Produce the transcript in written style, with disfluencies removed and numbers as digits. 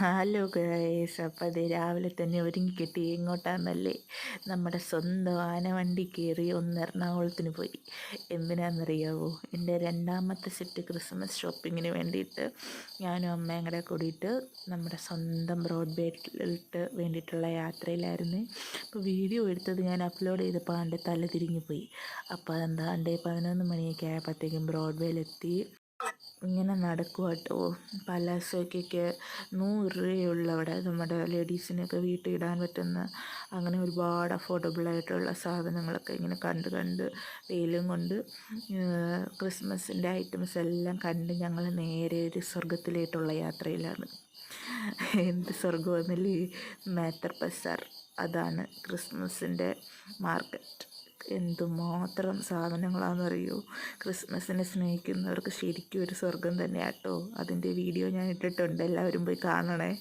Hello guys, അപ്പോൾ അത് രാവിലെ തന്നെ ഒരുങ്ങിക്കെട്ടി എങ്ങോട്ടാണെന്നല്ലേ? നമ്മുടെ സ്വന്തം ആനവണ്ടി കയറി ഒന്ന് എറണാകുളത്തിന് പോയി. എന്തിനാണെന്നറിയാവോ? എൻ്റെ രണ്ടാമത്തെ സെറ്റ് ക്രിസ്മസ് ഷോപ്പിങ്ങിന് വേണ്ടിയിട്ട് ഞാനും അമ്മയും കൂടെ കൂടിയിട്ട് നമ്മുടെ സ്വന്തം ബ്രോഡ്ബേയിലോട്ട് വേണ്ടിയിട്ടുള്ള യാത്രയിലായിരുന്നു. അപ്പോൾ വീഡിയോ എടുത്തത് ഞാൻ അപ്ലോഡ് ചെയ്തപ്പോൾ ആണ്ട് തല തിരിഞ്ഞു പോയി. അപ്പോൾ അതെന്താണ്ട് 11 മണിയൊക്കെ ആയപ്പോഴത്തേക്കും ബ്രോഡ്ബേയിലെത്തി. ഇങ്ങനെ നടക്കുക കേട്ടോ. പലാസോയ്ക്കൊക്കെ 100 രൂപയുള്ള അവിടെ നമ്മുടെ ലേഡീസിനൊക്കെ വീട്ടിൽ ഇടാൻ പറ്റുന്ന അങ്ങനെ ഒരുപാട് അഫോർഡബിളായിട്ടുള്ള സാധനങ്ങളൊക്കെ ഇങ്ങനെ കണ്ട് കണ്ട് വെയിലും കൊണ്ട് ക്രിസ്മസിൻ്റെ ഐറ്റംസ് എല്ലാം കണ്ട് ഞങ്ങൾ നേരെ ഒരു സ്വർഗത്തിലേട്ടുള്ള യാത്രയിലാണ്. എന്ത് സ്വർഗമെന്നല്ലേ? മാത്തർ ബസാർ, അതാണ് ക്രിസ്മസിൻ്റെ മാർക്കറ്റ്. എന്തുമാത്രം സാധനങ്ങളാണെന്നറിയോ? ക്രിസ്മസിനെ സ്നേഹിക്കുന്നവർക്ക് ശരിക്കും ഒരു സ്വർഗം തന്നെയാട്ടോ. അതിൻ്റെ വീഡിയോ ഞാൻ ഇട്ടിട്ടുണ്ട്, എല്ലാവരും പോയി കാണണേ.